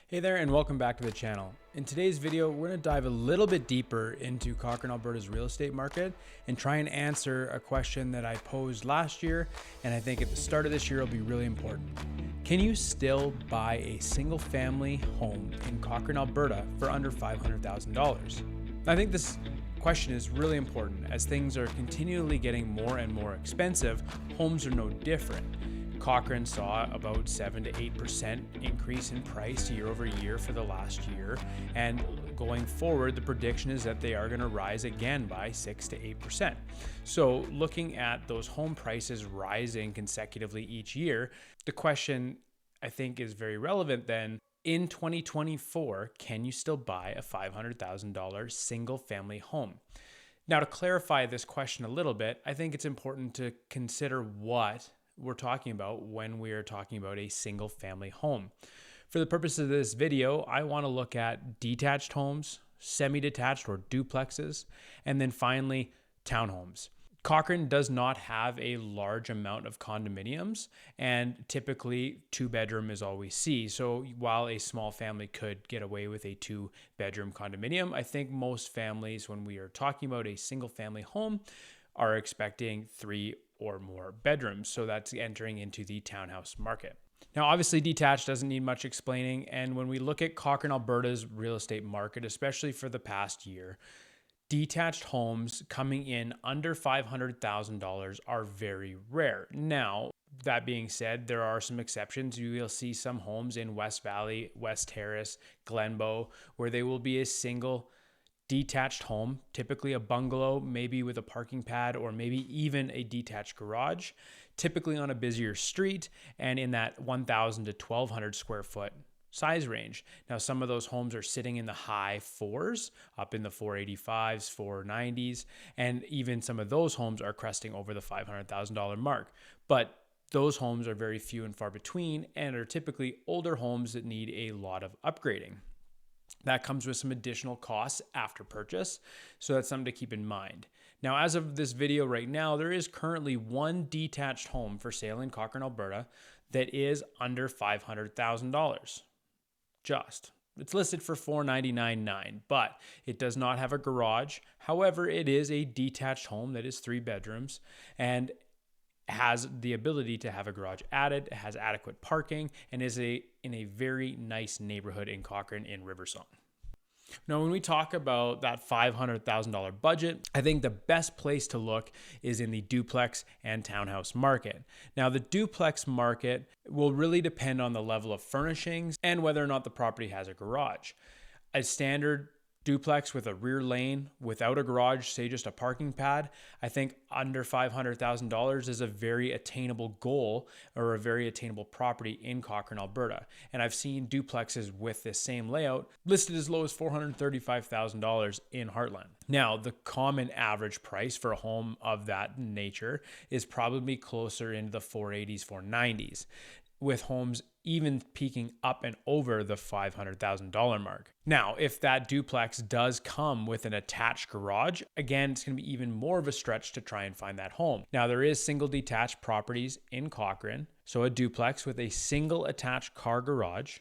Hey there and welcome back to the channel. In today's video, we're going to dive a little bit deeper into Cochrane Alberta's real estate market and try and answer a question that I posed last year, and I think at the start of this year will be really important. Can you still buy a single family home in Cochrane, Alberta for under $500,000? I think this question is really important as things are continually getting more and more expensive. Homes are no different. Cochrane saw about 7 to 8% increase in price year over year for the last year, and going forward the prediction is that they are going to rise again by 6 to 8%. So looking at those home prices rising consecutively each year, the question I think is very relevant then. In 2024, can you still buy a $500,000 single family home? Now, to clarify this question a little bit, I think it's important to consider what we're talking about when we are talking about a single family home. For the purpose of this video, I want to look at detached homes, semi-detached or duplexes, and then finally townhomes. Cochrane does not have a large amount of condominiums, and typically 2-bedroom is all we see. So while a small family could get away with a 2-bedroom condominium, I think most families, when we are talking about a single family home, are expecting 3 or more bedrooms. So that's entering into the townhouse market. Now, obviously detached doesn't need much explaining. And when we look at Cochrane Alberta's real estate market, especially for the past year, detached homes coming in under $500,000 are very rare. Now, that being said, there are some exceptions. You will see some homes in West Valley, West Terrace, Glenbow, where they will be a single detached home, typically a bungalow, maybe with a parking pad or maybe even a detached garage, typically on a busier street and in that 1,000 to 1,200 square foot size range. Now, some of those homes are sitting in the high fours, up in the 485s, 490s, and even some of those homes are cresting over the $500,000 mark. But those homes are very few and far between and are typically older homes that need a lot of upgrading. That comes with some additional costs after purchase, so that's something to keep in mind. Now, as of this video right now, there is currently one detached home for sale in Cochrane, Alberta that is under $500,000. It's listed for $499,900, but it does not have a garage. However, it is a detached home that is 3 bedrooms and has the ability to have a garage added, it has adequate parking, and is in a very nice neighborhood in Cochrane in Riversong. Now, when we talk about that $500,000 budget, I think the best place to look is in the duplex and townhouse market. Now, the duplex market will really depend on the level of furnishings and whether or not the property has a garage. A standard duplex with a rear lane without a garage, say just a parking pad, I think under $500,000 is a very attainable goal or a very attainable property in Cochrane, Alberta. And I've seen duplexes with this same layout listed as low as $435,000 in Heartland. Now, the common average price for a home of that nature is probably closer into the 480s, 490s, with homes even peaking up and over the $500,000 mark. Now, if that duplex does come with an attached garage, again, it's going to be even more of a stretch to try and find that home. Now, there is single detached properties in Cochrane, so a duplex with a single attached car garage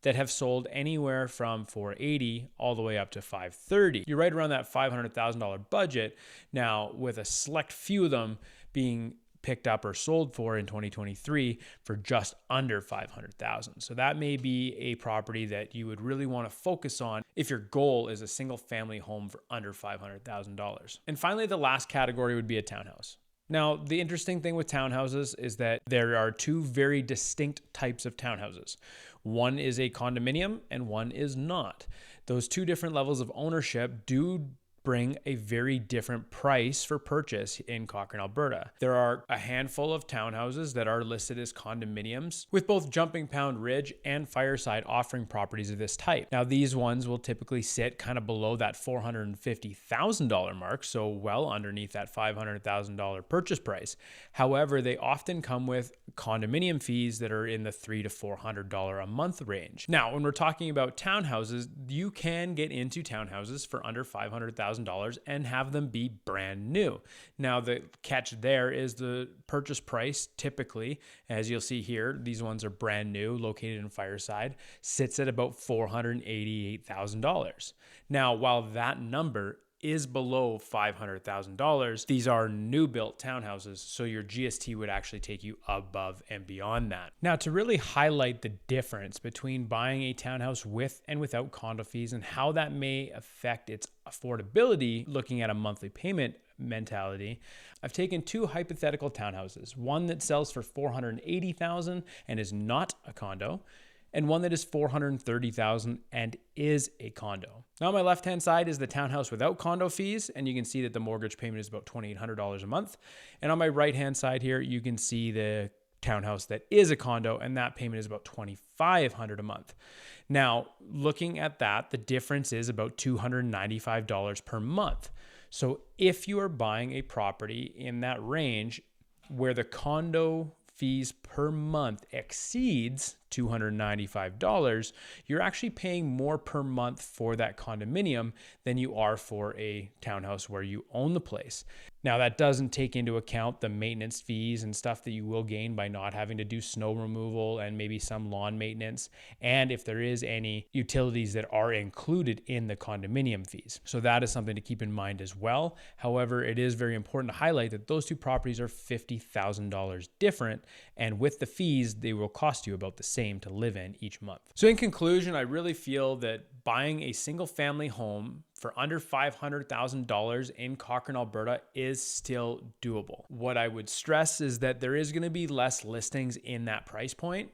that have sold anywhere from $480,000 all the way up to $530,000. You're right around that $500,000 budget. Now, with a select few of them being picked up or sold for in 2023 for just under $500,000. So that may be a property that you would really want to focus on if your goal is a single family home for under $500,000. And finally, the last category would be a townhouse. Now, the interesting thing with townhouses is that there are 2 very distinct types of townhouses. One is a condominium and one is not. Those 2 different levels of ownership do bring a very different price for purchase in Cochrane, Alberta. There are a handful of townhouses that are listed as condominiums with both Jumping Pound Ridge and Fireside offering properties of this type. Now, these ones will typically sit kind of below that $450,000 mark, so well underneath that $500,000 purchase price. However, they often come with condominium fees that are in the $300 to $400 a month range. Now, when we're talking about townhouses, you can get into townhouses for under $500,000 $500,000 and have them be brand new. Now, the catch there is the purchase price typically, as you'll see here, these ones are brand new, located in Fireside, sits at about $488,000. Now, while that number is below $500,000, these are new built townhouses, so your GST would actually take you above and beyond that. Now, to really highlight the difference between buying a townhouse with and without condo fees and how that may affect its affordability, looking at a monthly payment mentality, I've taken two hypothetical townhouses, one that sells for $480,000 and is not a condo, and one that is $430,000 and is a condo. Now on my left-hand side is the townhouse without condo fees, and you can see that the mortgage payment is about $2,800 a month. And on my right-hand side here, you can see the townhouse that is a condo, and that payment is about $2,500 a month. Now, looking at that, the difference is about $295 per month. So if you are buying a property in that range where the condo fees per month exceeds $295, you're actually paying more per month for that condominium than you are for a townhouse where you own the place. Now, that doesn't take into account the maintenance fees and stuff that you will gain by not having to do snow removal and maybe some lawn maintenance, and if there is any utilities that are included in the condominium fees. So that is something to keep in mind as well. However, it is very important to highlight that those two properties are $50,000 different, and with the fees, they will cost you about the same to live in each month. So in conclusion, I really feel that buying a single family home for under $500,000 in Cochrane, Alberta is still doable. What I would stress is that there is going to be less listings in that price point.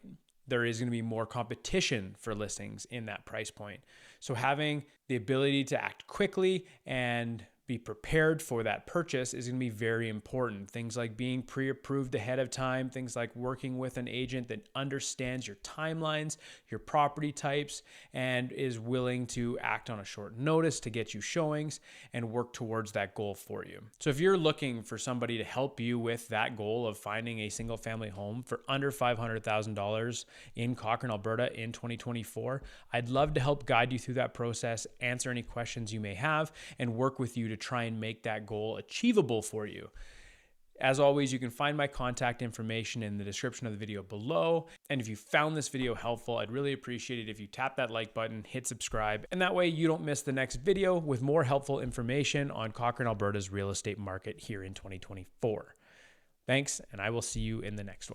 There is going to be more competition for listings in that price point. So having the ability to act quickly and be prepared for that purchase is going to be very important. Things like being pre-approved ahead of time, things like working with an agent that understands your timelines, your property types, and is willing to act on a short notice to get you showings and work towards that goal for you. So if you're looking for somebody to help you with that goal of finding a single family home for under $500,000 in Cochrane, Alberta in 2024, I'd love to help guide you through that process, answer any questions you may have, and work with you to try and make that goal achievable for you. As always, you can find my contact information in the description of the video below. And if you found this video helpful, I'd really appreciate it if you tap that like button, hit subscribe, and that way you don't miss the next video with more helpful information on Cochrane, Alberta's real estate market here in 2024. Thanks, and I will see you in the next one.